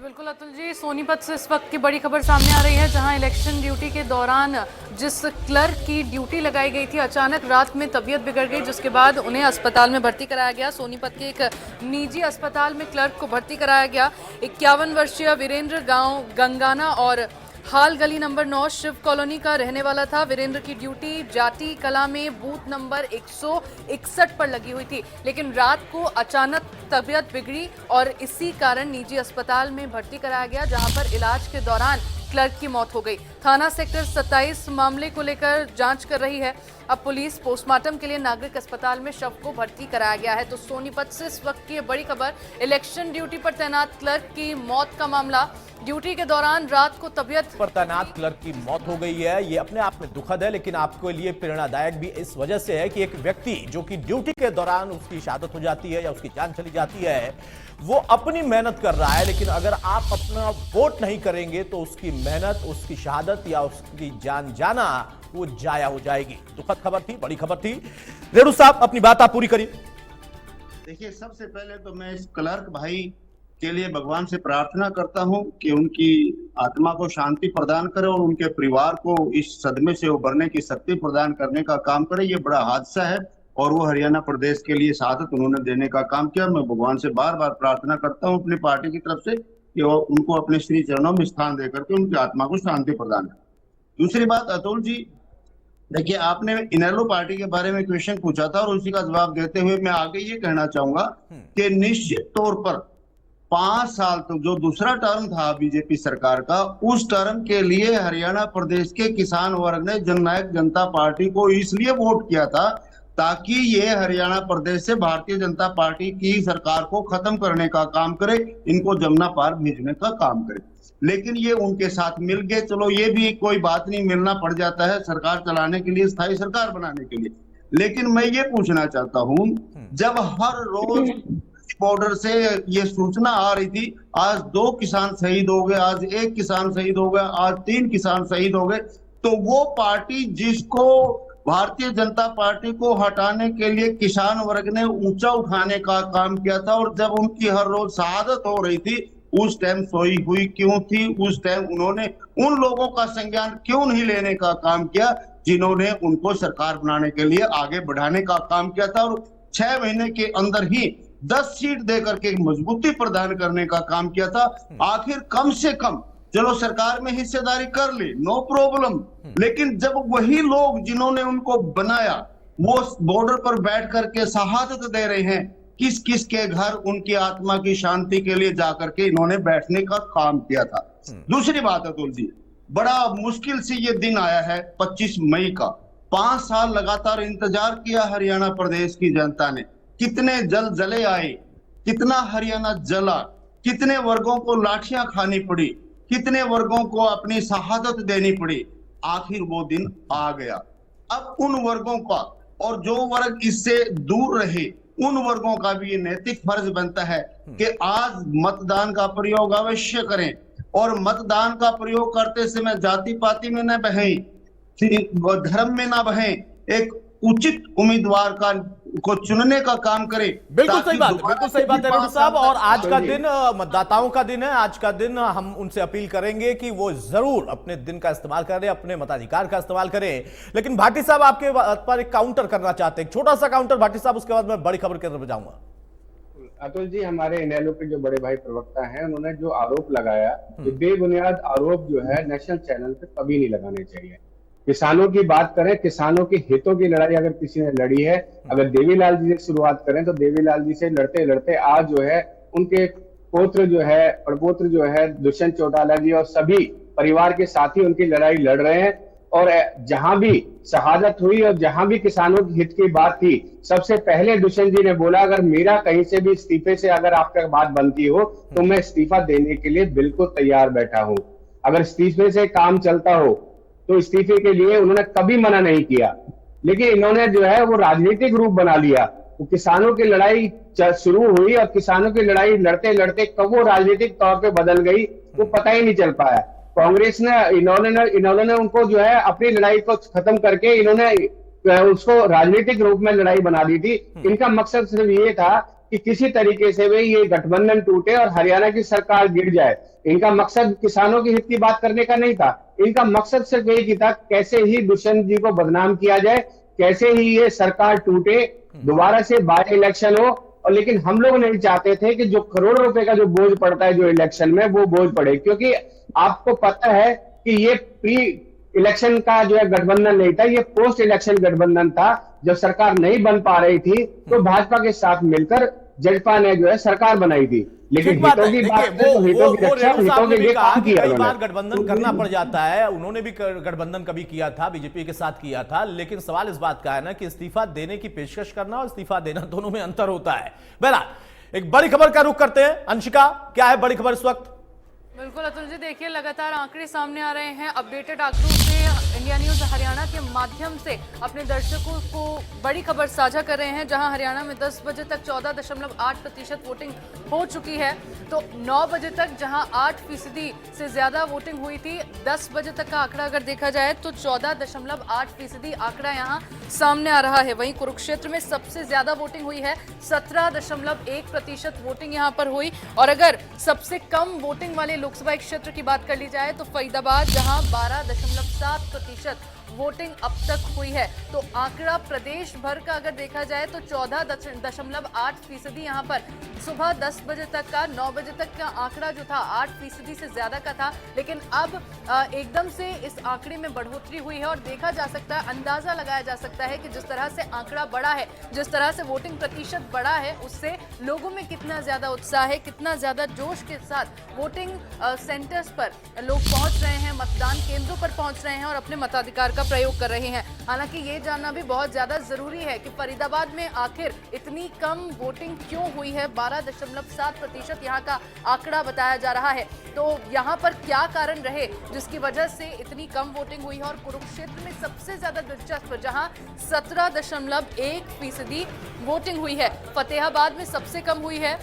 बिल्कुल अतुल जी, सोनीपत से इस वक्त की बड़ी खबर सामने आ रही है, जहां इलेक्शन ड्यूटी के दौरान जिस क्लर्क की ड्यूटी लगाई गई थी, अचानक रात में तबीयत बिगड़ गई, जिसके बाद उन्हें अस्पताल में भर्ती कराया गया। सोनीपत के एक निजी अस्पताल में क्लर्क को भर्ती कराया गया। 51 वर्षीय वीरेंद्र गांव गंगाना और हाल गली नंबर 9 शिव कॉलोनी का रहने वाला था। वीरेंद्र की ड्यूटी जाटी कला में बूथ नंबर 161 पर लगी हुई थी, लेकिन रात को अचानक तबीयत बिगड़ी और इसी कारण निजी अस्पताल में भर्ती कराया गया, जहां पर इलाज के दौरान क्लर्क की मौत हो गई। थाना सेक्टर 27 मामले को लेकर जांच कर रही है। अब पुलिस पोस्टमार्टम के लिए नागरिक अस्पताल में शव को भर्ती कराया गया है। तो सोनीपत से इस वक्त की बड़ी खबर, इलेक्शन ड्यूटी पर तैनात क्लर्क की मौत का मामला ड्यूटी के दौरान रात को तबीयत पर तैनात क्लर्क की मौत हो गई है। ये अपने आप में दुखद है, लेकिन आपके लिए प्रेरणादायक भी इस वजह से है कि एक व्यक्ति जो कि ड्यूटी के दौरान उसकी शहादत हो जाती है या उसकी जान चली जाती है, वो अपनी मेहनत कर रहा है, लेकिन अगर आप अपना वोट नहीं करेंगे तो उसकी मेहनत, उसकी शहादत या उसकी जान जाना वो जाया हो जाएगी। दुखद खबर थी, बड़ी खबर थी। रेणु साहब, अपनी बात आप पूरी करिए। देखिए, सबसे पहले तो मैं इस क्लर्क भाई के लिए भगवान से प्रार्थना करता हूं कि उनकी आत्मा को शांति प्रदान करे और उनके परिवार को इस सदमे से उभरने की शक्ति प्रदान करने का काम करे। ये बड़ा हादसा है और वो हरियाणा प्रदेश के लिए शहादत उन्होंने देने का काम किया। मैं भगवान से बार बार प्रार्थना करता हूं अपनी पार्टी की तरफ से कि वो उनको अपने श्री चरणों में स्थान देकर के उनकी आत्मा को शांति प्रदान करे। दूसरी बात, अतुल जी, देखिए, आपने इनेलो पार्टी के बारे में क्वेश्चन पूछा था और उसी का जवाब देते हुए मैं आगे ये कहना चाहूंगा कि निश्चित तौर पर 5 साल तक जो दूसरा टर्म था बीजेपी सरकार का, उस टर्म के लिए हरियाणा प्रदेश के किसान वर्ग ने जननायक जनता पार्टी को इसलिए वोट किया था ताकि ये हरियाणा प्रदेश से भारतीय जनता पार्टी की सरकार को खत्म करने का काम करे, इनको जमुना पार भेजने का काम करे। लेकिन ये उनके साथ मिल गए। चलो, ये भी कोई बात नहीं, मिलना पड़ जाता है सरकार चलाने के लिए, स्थायी सरकार बनाने के लिए। लेकिन मैं ये पूछना चाहता हूं, जब हर रोज बॉर्डर से ये सूचना आ रही थी, आज 2 किसान शहीद हो गए, आज 1 किसान शहीद हो गया, आज 3 किसान शहीद हो गए, तो वो पार्टी जिसको भारतीय जनता पार्टी को हटाने के लिए किसान वर्ग ने ऊंचा उठाने का काम किया था, और जब उनकी हर रोज शहादत हो रही थी उस टाइम सोई हुई क्यों थी? उस टाइम उन्होंने उन लोगों का संज्ञान क्यों नहीं लेने का काम किया जिन्होंने उनको सरकार बनाने के लिए आगे बढ़ाने का काम किया था, और 6 महीने के अंदर ही 10 सीट देकर के मजबूती प्रदान करने का काम किया था। आखिर कम से कम चलो सरकार में हिस्सेदारी कर ली, नो प्रॉब्लम, लेकिन जब वही लोग जिन्होंने उनको बनाया वो बॉर्डर पर बैठ करके शहादत दे रहे हैं, किस किस के घर उनकी आत्मा की शांति के लिए जाकर के इन्होंने बैठने का काम किया था। दूसरी बात है अतुल जी, बड़ा मुश्किल से ये दिन आया है 25 मई का। 5 साल लगातार इंतजार किया हरियाणा प्रदेश की जनता ने, कितने जल जले आए, कितना हरियाणा जला, कितने वर्गों को लाठियां खानी पड़ी, कितने वर्गों को अपनी शहादत देनी पड़ी। आखिर वो दिन आ गया। अब उन वर्गों का, और जो वर्ग इससे दूर रहे, उन वर्गों का भी ये नैतिक फर्ज बनता है कि आज मतदान का प्रयोग अवश्य करें, और मतदान का प्रयोग करते समय जाति पाति में न बहें, धर्म में ना बहें, एक उचित उम्मीदवार को चुनने का काम करें। बिल्कुल सही बात है रेणु साहब। और आज का दिन मतदाताओं का दिन है। आज का दिन हम उनसे अपील करेंगे कि वो जरूर अपने दिन का इस्तेमाल करें, अपने मताधिकार का इस्तेमाल करें। लेकिन भाटी साहब, आपके पर एक काउंटर करना चाहते हैं, छोटा सा काउंटर भाटी साहब, उसके बाद मैं बड़ी खबर की तरफ जाऊंगा। अतुल जी, हमारे इनेलो के जो बड़े भाई प्रवक्ता हैं, उन्होंने जो आरोप लगाया, बेबुनियाद आरोप जो है नेशनल चैनल पे कभी नहीं लगाने चाहिए। किसानों की बात करें, किसानों के हितों की लड़ाई अगर किसी ने लड़ी है, अगर देवीलाल जी से शुरुआत करें तो देवीलाल जी से लड़ते लड़ते आज जो है उनके पोत्र जो है, प्रपोत्र जो है दुष्यंत चौटाला जी और सभी परिवार के साथी उनकी लड़ाई लड़ रहे हैं। और जहां भी शहादत हुई और जहां भी किसानों के हित की बात थी, सबसे पहले दुष्यंत जी ने बोला, अगर मेरा कहीं से भी इस्तीफे से अगर आपका बात बनती हो तो मैं इस्तीफा देने के लिए बिल्कुल तैयार बैठा हूं। अगर इस्तीफे से काम चलता हो तो इस्तीफे के लिए उन्होंने कभी मना नहीं किया। लेकिन इन्होंने जो है वो राजनीतिक रूप बना लिया। वो किसानों की लड़ाई शुरू हुई और किसानों की लड़ाई लड़ते लड़ते कब वो राजनीतिक तौर पे बदल गई वो पता ही नहीं चल पाया। कांग्रेस ने इन्होंने उनको जो है अपनी लड़ाई को खत्म करके इन्होंने उसको राजनीतिक रूप में लड़ाई बना दी थी। इनका मकसद सिर्फ ये था कि किसी तरीके से भी ये गठबंधन टूटे और हरियाणा की सरकार गिर जाए। इनका मकसद किसानों के हित की बात करने का नहीं था। इनका मकसद सिर्फ एक ही था, कैसे ही दुष्यंत जी को बदनाम किया जाए, कैसे ही ये सरकार टूटे, दोबारा से बाय इलेक्शन हो। और लेकिन हम लोग नहीं चाहते थे कि जो करोड़ों रुपए का जो बोझ पड़ता है जो इलेक्शन में, वो बोझ पड़े, क्योंकि आपको पता है कि ये प्री इलेक्शन का जो है गठबंधन नहीं था, ये पोस्ट इलेक्शन गठबंधन था। जब सरकार नहीं बन पा रही थी तो भाजपा के साथ मिलकर जजपा ने जो है सरकार बनाई थी। लेकिन हितों की बात तो हितों की रक्षा, हितों के लिए काम किया। कई बार गठबंधन करना पड़ जाता है, उन्होंने भी गठबंधन कभी किया था, बीजेपी के साथ किया था। लेकिन सवाल इस बात का है ना कि इस्तीफा देने की पेशकश करना और इस्तीफा देना, दोनों में अंतर होता है। बहरहाल, एक बड़ी खबर का रुख करते हैं। अंशिका, क्या है बड़ी खबर इस वक्त? बिल्कुल अतुल जी, देखिए लगातार आंकड़े सामने आ रहे हैं। अपडेटेड आंकड़ों से इंडिया न्यूज हरियाणा के माध्यम से अपने दर्शकों को बड़ी खबर साझा कर रहे हैं, जहां हरियाणा में 10 बजे तक 14.8% वोटिंग हो चुकी है। तो 9 बजे तक जहां 8% से ज्यादा वोटिंग हुई थी, 10 बजे तक का आंकड़ा अगर देखा जाए तो 14.8% आंकड़ा यहां सामने आ रहा है। वहीं कुरुक्षेत्र में सबसे ज्यादा वोटिंग हुई है, 17.1% वोटिंग यहां पर हुई। और अगर सबसे कम वोटिंग वाले लोकसभा क्षेत्र की बात कर ली जाए तो फरीदाबाद, जहां 12.7% वोटिंग अब तक हुई है। तो आंकड़ा प्रदेश भर का अगर देखा जाए तो 14.8% यहां पर सुबह 10 बजे तक का, 9 बजे तक का आंकड़ा जो था 8% से ज्यादा का था। लेकिन अब एकदम से इस आंकड़े में बढ़ोतरी हुई है और देखा जा सकता है, अंदाजा लगाया जा सकता है कि जिस तरह से आंकड़ा बढ़ा है, जिस तरह से वोटिंग प्रतिशत बढ़ा है, उससे लोगों में कितना ज्यादा उत्साह है, कितना ज्यादा जोश के साथ वोटिंग सेंटर्स पर लोग पहुंच रहे हैं, मतदान केंद्रों पर पहुंच रहे हैं और अपने मताधिकार का प्रयोग कर रहे हैं। हालांकि ये जानना भी बहुत ज्यादा जरूरी है कि फरीदाबाद में आखिर इतनी कम वोटिंग क्यों हुई है। 12.7% यहाँ का आंकड़ा बताया जा रहा है। तो यहाँ पर क्या कारण रहे जिसकी वजह से इतनी कम वोटिंग हुई है। और कुरुक्षेत्र में सबसे ज्यादा दिलचस्प, जहाँ 17.1% वोटिंग हुई है। फतेहाबाद में सबसे कम हुई है।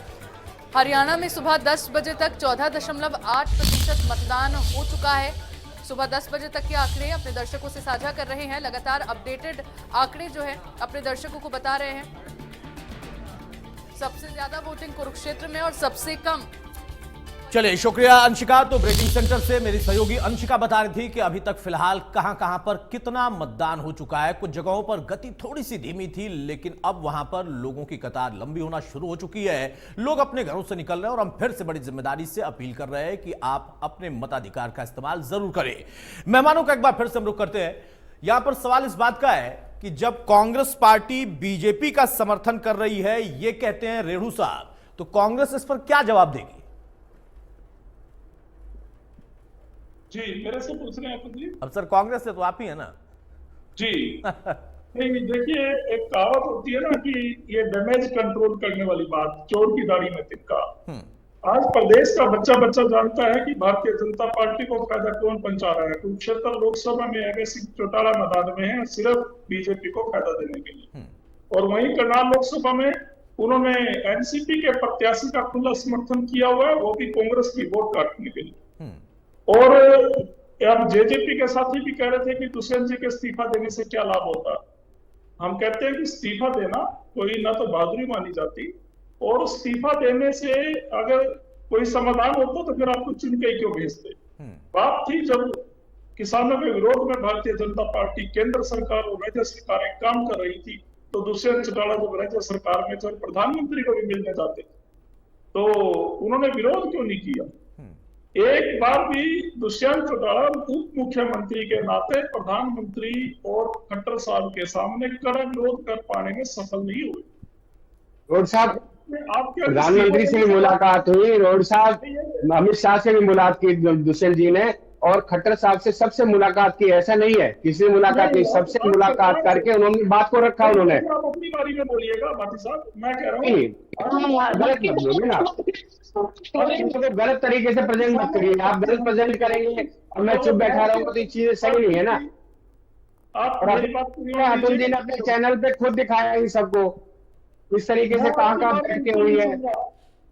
हरियाणा में सुबह 10 बजे तक 14.8% मतदान हो चुका है। सुबह 10 बजे तक के आंकड़े अपने दर्शकों से साझा कर रहे हैं। लगातार अपडेटेड आंकड़े जो है अपने दर्शकों को बता रहे हैं। सबसे ज्यादा वोटिंग कुरुक्षेत्र में और सबसे कम। चलिए, शुक्रिया अंशिका। तो ब्रेकिंग सेंटर से मेरी सहयोगी अंशिका बता रही थी कि अभी तक फिलहाल कहां पर कितना मतदान हो चुका है। कुछ जगहों पर गति थोड़ी सी धीमी थी, लेकिन अब वहां पर लोगों की कतार लंबी होना शुरू हो चुकी है। लोग अपने घरों से निकल रहे हैं और हम फिर से बड़ी जिम्मेदारी से अपील कर रहे हैं कि आप अपने मताधिकार का इस्तेमाल जरूर करें। मेहमानों का एक बार फिर से हम रुख करते हैं। यहां पर सवाल इस बात का है कि जब कांग्रेस पार्टी बीजेपी का समर्थन कर रही है, ये कहते हैं रेणु साहब, तो कांग्रेस इस पर क्या जवाब देगी? जी, मेरे से पूछ रहे हैं आप जी? अब सर कांग्रेस से तो आप ही है ना जी। नहीं, देखिए, एक कहावत होती है ना कि ये डैमेज कंट्रोल करने वाली बात, चोर की दाढ़ी में तिनका। आज प्रदेश का बच्चा बच्चा जानता है कि भारतीय जनता पार्टी को फायदा कौन पहुंचा रहा है। कुरुक्षेत्र लोकसभा में अगर सिर्फ चौटाला मैदान में है, सिर्फ बीजेपी को फायदा देने के लिए। और वहीं करनाल लोकसभा में उन्होंने एनसीपी के प्रत्याशी का खुला समर्थन किया हुआ है, वो भी कांग्रेस की वोट काटने के लिए। और अब जेजेपी के साथी भी कह रहे थे कि दुष्यंत जी के इस्तीफा देने से क्या लाभ होता। हम कहते हैं कि इस्तीफा देना कोई ना तो बहादुरी मानी जाती, और इस्तीफा देने से अगर कोई समाधान होता तो फिर आपको चुन के क्यों भेजते। बात थी जब किसानों के विरोध में भारतीय जनता पार्टी, केंद्र सरकार और राज्य सरकारें काम कर रही थी, तो दुष्यंत चौटाला जब राज्य सरकार में थे, प्रधानमंत्री को भी मिलने जाते थे, तो उन्होंने विरोध क्यों नहीं किया। एक बार भी दुष्यंत चौटाला उप मुख्यमंत्री के नाते प्रधानमंत्री और खट्टर साहब के सामने कड़ा विरोध कर पाने में सफल नहीं हुए। रोड साहब, प्रधानमंत्री से भी मुलाकात हुई, रोड साहब अमित शाह से भी मुलाकात की दुष्यंत जी ने, और खट्टर साहब से सबसे मुलाकात की। ऐसा नहीं है किसी मुलाकात नहीं, सबसे मुलाकात करके उन्होंने बात को रखा। उन्होंने आप अपनी बारी में बोलिएगा बाटी साहब, मैं कह रहा हूँ गलत मत बोलिए ना, गलत तरीके से प्रेजेंट मत करिए। आप गलत प्रेजेंट करेंगे और मैं चुप बैठा रहूंगा तो ये चीजें सही नहीं है ना। आप मेरी बात अतुल जी ने अपने चैनल पे खुद दिखाया इन सबको इस तरीके से कहाँ बैठ के हुई है।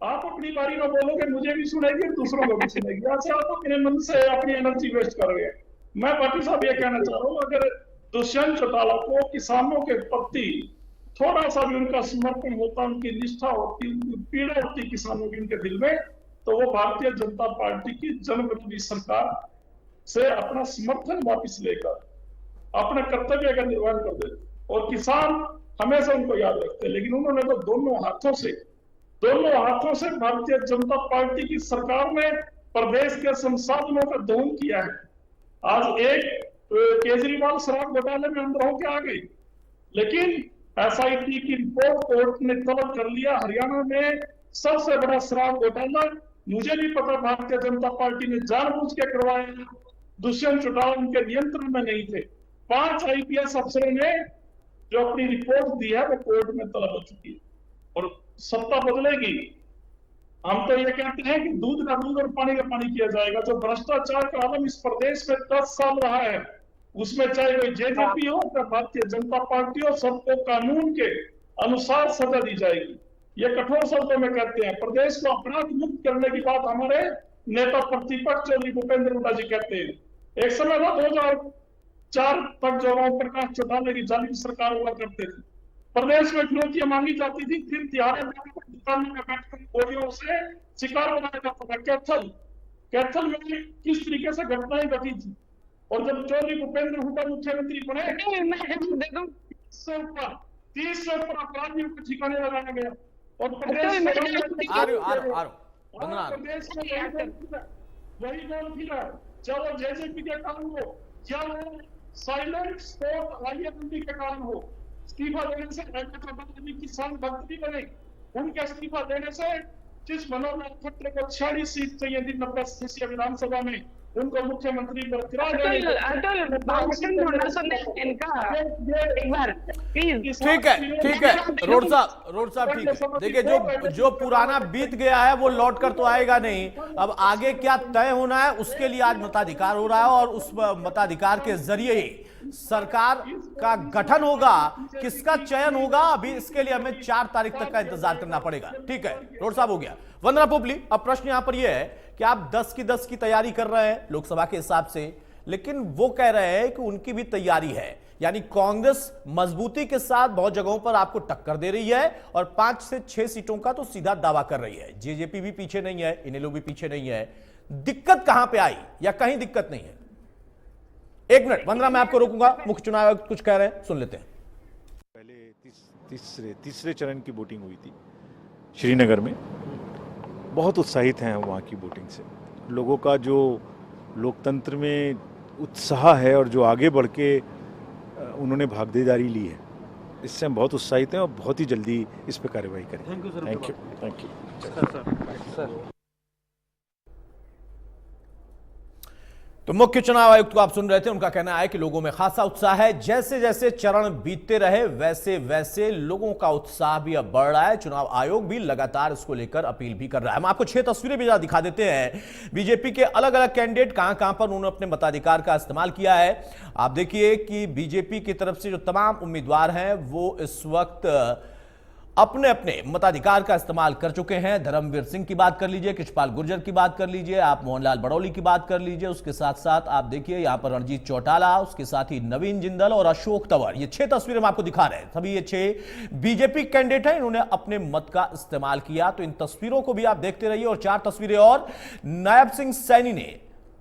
आप अपनी बारी में बोलोगे, मुझे भी सुनेगी, दूसरों को भी सुनेगी। ऐसे आप अपने मन से अपनी एनर्जी वेस्ट कर रहे हैं। मैं पाटिल साहब ये कहना चाह रहा हूँ, अगर दुष्यंत चौटाला को किसानों के प्रति थोड़ा सा भी उनका समर्पण होता, उनकी निष्ठा होती, उनकी पीड़ा होती किसानों की उनके दिल में, तो वो भारतीय जनता पार्टी की जनविरोधी सरकार से अपना समर्थन वापिस लेकर अपने कर्तव्य का निर्वहन कर दे। और किसान हमेशा उनको याद रखते हैं। लेकिन उन्होंने तो दोनों हाथों से भारतीय जनता पार्टी की सरकार ने प्रदेश के संसाधनों का दोहन किया है। आज एक केजरीवाल शराब घोटाले में अंदर होकर आ गई, लेकिन एसआईटी की रिपोर्ट कोर्ट ने तलब कर लिया। हरियाणा में सबसे बड़ा शराब घोटाला, मुझे भी पता, भारतीय जनता पार्टी ने जानबूझ के करवाया। दुष्यंत चौटाला उनके नियंत्रण में नहीं थे। 5 आईपीएस अफसरों ने जो अपनी रिपोर्ट दी है वो कोर्ट में तलब हो चुकी है। और सत्ता बदलेगी हम तो ये कहते हैं कि दूध का दूध और पानी का पानी किया जाएगा। जो भ्रष्टाचार का आलम इस प्रदेश में 10 साल रहा है, उसमें चाहे कोई जेजेपी हो या भारतीय जनता पार्टी हो, सबको कानून के अनुसार सजा दी जाएगी। ये कठोर शब्दों में कहते हैं। प्रदेश को अपराध मुक्त करने की बात हमारे नेता प्रतिपक्ष चौधरी भूपेंद्र हुड्डा जी कहते हैं। एक समय था 2004 तक जो प्रकाश चौटाला की जालिम सरकार हुआ करते थे, प्रदेश में फिरौतियां मांगी जाती थी, फिर तिहाड़े दुकानों में बैठकर गोलियों से शिकार बनाया जाता था। कैथल में किस तरीके से घटनाएं घटी थी, और जब चौधरी भूपेंद्र हुड्डा मुख्यमंत्री बने, 30 से ऊपर अपराधियों को ठिकाने लगाया गया, और प्रदेश में वही बोल फिरा, चाहे जेजेपी के कारण हो या वो साइलेंट स्पोर्ट आईएमडी के कारण हो। इस्तीफा देने से किसान भक्त भी बने, उनके इस्तीफा देने से जिस मनोहर खट्टर को 46 सीट चाहिए थी 90 सीट विधानसभा में, उनको मुख्यमंत्री बरकरार ठीक है रोड साहब ठीक है। देखिए जो पुराना बीत गया है वो लौट कर तो आएगा नहीं। अब आगे क्या तय होना है उसके लिए आज मताधिकार हो रहा है, और उस मताधिकार के जरिए ही सरकार का गठन होगा। किसका चयन होगा अभी इसके लिए हमें 4 तारीख तक का इंतजार करना पड़ेगा। ठीक है, रोड साहब हो गया। वंदना पोपली, अब प्रश्न यहां पर यह है कि आप 10 की 10 की तैयारी कर रहे हैं लोकसभा के हिसाब से, लेकिन वो कह रहे हैं कि उनकी भी तैयारी है, यानी कांग्रेस मजबूती के साथ बहुत जगहों पर आपको टक्कर दे रही है, और 5 से 6 सीटों का तो सीधा दावा कर रही है। जेजेपी भी पीछे नहीं है, इनेलो भी पीछे नहीं है। दिक्कत कहां पे आई, या कहीं दिक्कत नहीं है? 1 मिनट वंदना, मैं आपको रोकूंगा, मुख्य चुनाव आयुक्त कुछ कह रहे हैं, सुन लेते हैं। पहले तीसरे चरण की वोटिंग हुई थी श्रीनगर में। बहुत उत्साहित हैं वहाँ की वोटिंग से। लोगों का जो लोकतंत्र में उत्साह है और जो आगे बढ़ के उन्होंने भागीदारी ली है, इससे हम बहुत उत्साहित हैं और बहुत ही जल्दी इस पर कार्रवाई करेंगे। Thank you. तो मुख्य चुनाव आयुक्त को आप सुन रहे थे, उनका कहना है कि लोगों में खासा उत्साह है। जैसे जैसे चरण बीतते रहे वैसे वैसे लोगों का उत्साह भी अब बढ़ रहा है। चुनाव आयोग भी लगातार इसको लेकर अपील भी कर रहा है। हम आपको 6 तस्वीरें भी दिखा देते हैं, बीजेपी के अलग अलग कैंडिडेट कहां कहां पर उन्होंने अपने मताधिकार का इस्तेमाल किया है। आप देखिए कि बीजेपी की तरफ से जो तमाम उम्मीदवार हैं वो इस वक्त अपने अपने मताधिकार का इस्तेमाल कर चुके हैं। धर्मवीर सिंह की बात कर लीजिए, कृष्णपाल गुर्जर की बात कर लीजिए, आप मोहनलाल बड़ौली की बात कर लीजिए, उसके साथ साथ आप देखिए यहां पर रणजीत चौटाला, उसके साथ ही नवीन जिंदल और अशोक तंवर। ये 6 तस्वीरें हम आपको दिखा रहे हैं। सभी ये 6 बीजेपी कैंडिडेट हैं, इन्होंने अपने मत का इस्तेमाल किया। तो इन तस्वीरों को भी आप देखते रहिए। और 4 तस्वीरें और, नायब सिंह सैनी ने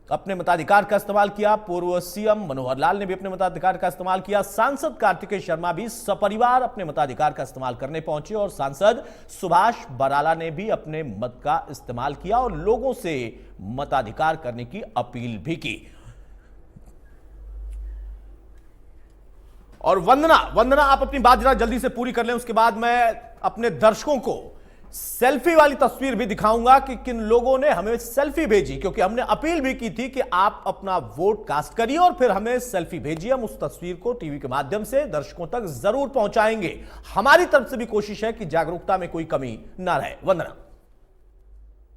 अपने मताधिकार का इस्तेमाल किया, पूर्व सीएम मनोहर लाल ने भी अपने मताधिकार का इस्तेमाल किया, सांसद कार्तिकेय शर्मा भी सपरिवार अपने मताधिकार का इस्तेमाल करने पहुंचे, और सांसद सुभाष बराला ने भी अपने मत का इस्तेमाल किया और लोगों से मताधिकार करने की अपील भी की। और वंदना आप अपनी बात जरा जल्दी से पूरी कर लें, उसके बाद मैं अपने दर्शकों को सेल्फी वाली तस्वीर भी दिखाऊंगा कि किन लोगों ने हमें सेल्फी भेजी, क्योंकि हमने अपील भी की थी कि आप अपना वोट कास्ट करिए और फिर हमें सेल्फी भेजिए। हम उस तस्वीर को टीवी के माध्यम से दर्शकों तक जरूर पहुंचाएंगे। हमारी तरफ से भी कोशिश है कि जागरूकता में कोई कमी ना रहे। वंदना,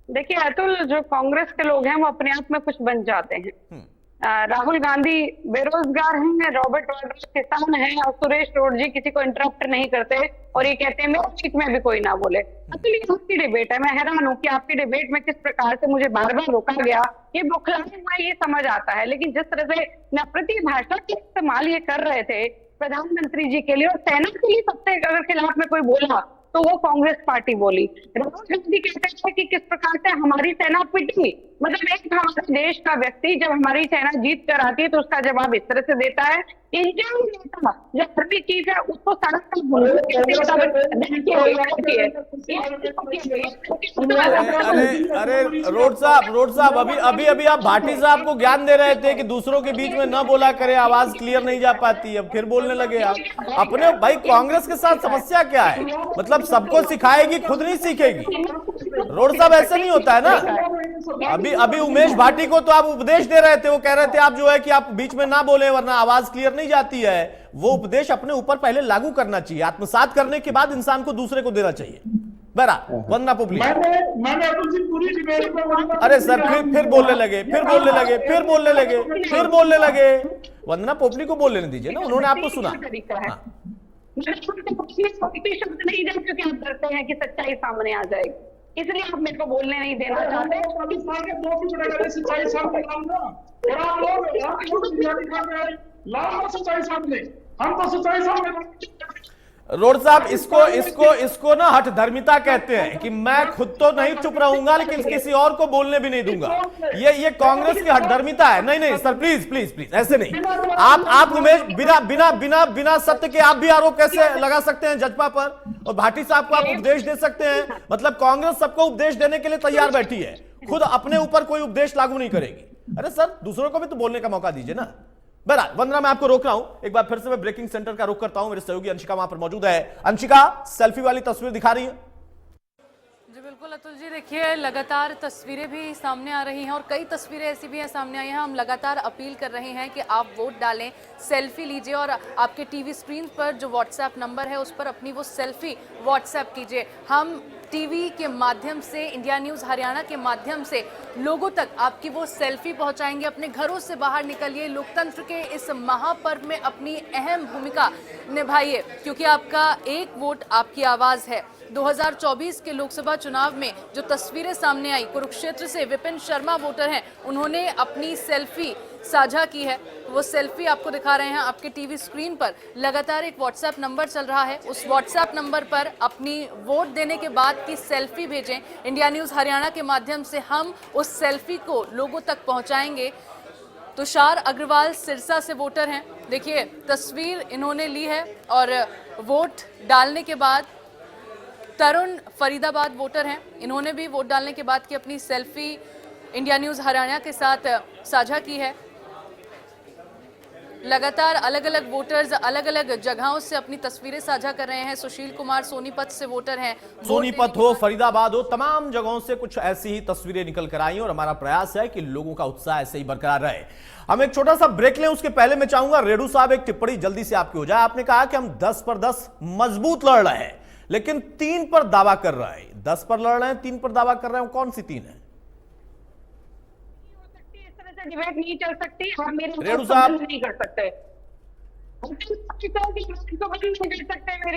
देखिए अतुल, जो कांग्रेस के लोग हैं वो अपने आप में कुछ बन जाते हैं। राहुल गांधी बेरोजगार हैं, रॉबर्ट वाड्रा किसान हैं, और सुरेश रोड जी किसी को इंटरप्ट नहीं करते और ये कहते हैं मेरे सीट में भी कोई ना बोले। अतुल, ये आपकी डिबेट है। मैं हैरान हूँ कि आपकी डिबेट में किस प्रकार से मुझे बार बार रोका गया। ये बौखलाने हुआ ये समझ आता है, लेकिन जिस तरह से नफरती भाषा का इस्तेमाल ये कर रहे थे प्रधानमंत्री जी के लिए और सेना के लिए, सबसे अगर खिलाफ में कोई बोला तो वो कांग्रेस पार्टी बोली। राहुल गांधी कहते हैं कि किस प्रकार से हमारी सेना पिटी, मतलब एक हमारे देश का व्यक्ति जब हमारी सेना जीत कर आती है तो उसका जवाब इस तरह से देता है। इंडियन नेता जो आर्मी चीफ है उसको सड़क अरे रोड साहब अभी आप भाटी साहब को ज्ञान दे रहे थे कि दूसरों के बीच में न बोला करे, आवाज क्लियर नहीं जा पाती, अब फिर बोलने लगे आप अपने। भाई कांग्रेस के साथ समस्या क्या है? मतलब सबको सिखाएगी, खुद नहीं सीखेगी। रोड साहब ऐसे नहीं होता है ना। अभी उमेश भाटी को तो आप उपदेश दे रहे थे, वो कह रहे थे आप जो है कि आप बीच में ना बोले वरना आवाज क्लियर नहीं जाती है। वो उपदेश अपने ऊपर पहले लागू करना चाहिए, आत्मसात करने के बाद इंसान को दूसरे को देना चाहिए। बरा वंदना पोपली। मैंने अतुल जी पूरी डिबेट में अरे सर फिर बोलने लगे, फिर बोलने लगे। वंदना पोपली को बोलने दीजिए ना, उन्होंने आपको सुना। हाँ। शब्द नहीं दे क्योंकि आप डरते हैं कि सच्चाई सामने आ जाएगी, इसलिए आप मेरे को बोलने नहीं देना चाहते। सच्चाई सामने, हम तो सच्चाई सामने। रोड साहब, इसको ना हठ धर्मिता कहते हैं कि मैं खुद तो नहीं चुप रहूंगा लेकिन किसी और को बोलने भी नहीं दूंगा। ये कांग्रेस की हठ धर्मिता है। नहीं सर, प्लीज ऐसे नहीं। आप उमेश बिना सत्य के आप भी आरोप कैसे लगा सकते हैं जजपा पर, और भाटी साहब को आप उपदेश दे सकते हैं? मतलब कांग्रेस सबको उपदेश देने के लिए तैयार बैठी है, खुद अपने ऊपर कोई उपदेश लागू नहीं करेगी। अरे सर, दूसरों को भी तो बोलने का मौका दीजिए ना। बहरहाल वंदना, मैं आपको रोक रहा हूं। एक बार फिर से मैं ब्रेकिंग सेंटर का रुख करता हूं। मेरे सहयोगी अंशिका वहां पर मौजूद है। अंशिका, सेल्फी वाली तस्वीर दिखा रही है? जी बिल्कुल अतुल जी, देखिए लगातार तस्वीरें भी सामने आ रही हैं और कई तस्वीरें ऐसी भी हैं सामने आई हैं। हम लगातार अपील कर रहे हैं कि आप वोट डालें, सेल्फी लीजिए और आपके टीवी स्क्रीन पर जो व्हाट्सएप नंबर है उस पर अपनी वो सेल्फी व्हाट्सएप कीजिए। हम टीवी के माध्यम से, इंडिया न्यूज़ हरियाणा के माध्यम से लोगों तक आपकी वो सेल्फी पहुंचाएंगे। अपने घरों से बाहर निकलिए, लोकतंत्र के इस महापर्व में अपनी अहम भूमिका निभाइए, क्योंकि आपका एक वोट आपकी आवाज़ है। 2024 के लोकसभा चुनाव में जो तस्वीरें सामने आई, कुरुक्षेत्र से विपिन शर्मा वोटर हैं, उन्होंने अपनी सेल्फी साझा की है। वो सेल्फी आपको दिखा रहे हैं आपके टीवी स्क्रीन पर। लगातार एक व्हाट्सएप नंबर चल रहा है, उस व्हाट्सएप नंबर पर अपनी वोट देने के बाद की सेल्फी भेजें। इंडिया न्यूज़ हरियाणा के माध्यम से हम उस सेल्फी को लोगों तक पहुंचाएंगे। तुषार अग्रवाल सिरसा से वोटर हैं, देखिए तस्वीर इन्होंने ली है। और वोट डालने के बाद तरुण फरीदाबाद वोटर हैं, इन्होंने भी वोट डालने के बाद की अपनी सेल्फी इंडिया न्यूज़ हरियाणा के साथ साझा की है। लगातार अलग अलग वोटर्स अलग अलग जगहों से अपनी तस्वीरें साझा कर रहे हैं। सुशील कुमार सोनीपत से वोटर हैं। सोनीपत हो, फरीदाबाद हो, तमाम जगहों से कुछ ऐसी ही तस्वीरें निकल कर आई और हमारा प्रयास है कि लोगों का उत्साह ऐसे ही बरकरार रहे। हम एक छोटा सा ब्रेक लें, उसके पहले मैं चाहूंगा रेडू साहब एक टिप्पणी जल्दी से आपकी हो जाए। आपने कहा कि हम 10 पर 10 मजबूत लड़ रहे हैं लेकिन 3 पर दावा कर रहे हैं। 10 पर लड़ रहे हैं, 3 पर दावा कर रहे हैं, कौन सी 3 है? इस तरह से डिबेट नहीं चल सकती। आप मेरे रेणु साहब नहीं कर सकते, नहीं कर सकते।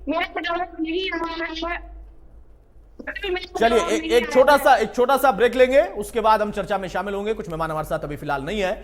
मेरा पटावा नहीं हमारा है। चलिए एक छोटा सा ब्रेक लेंगे, उसके बाद हम चर्चा में शामिल होंगे। कुछ मेहमान हमारे साथ अभी फिलहाल नहीं है।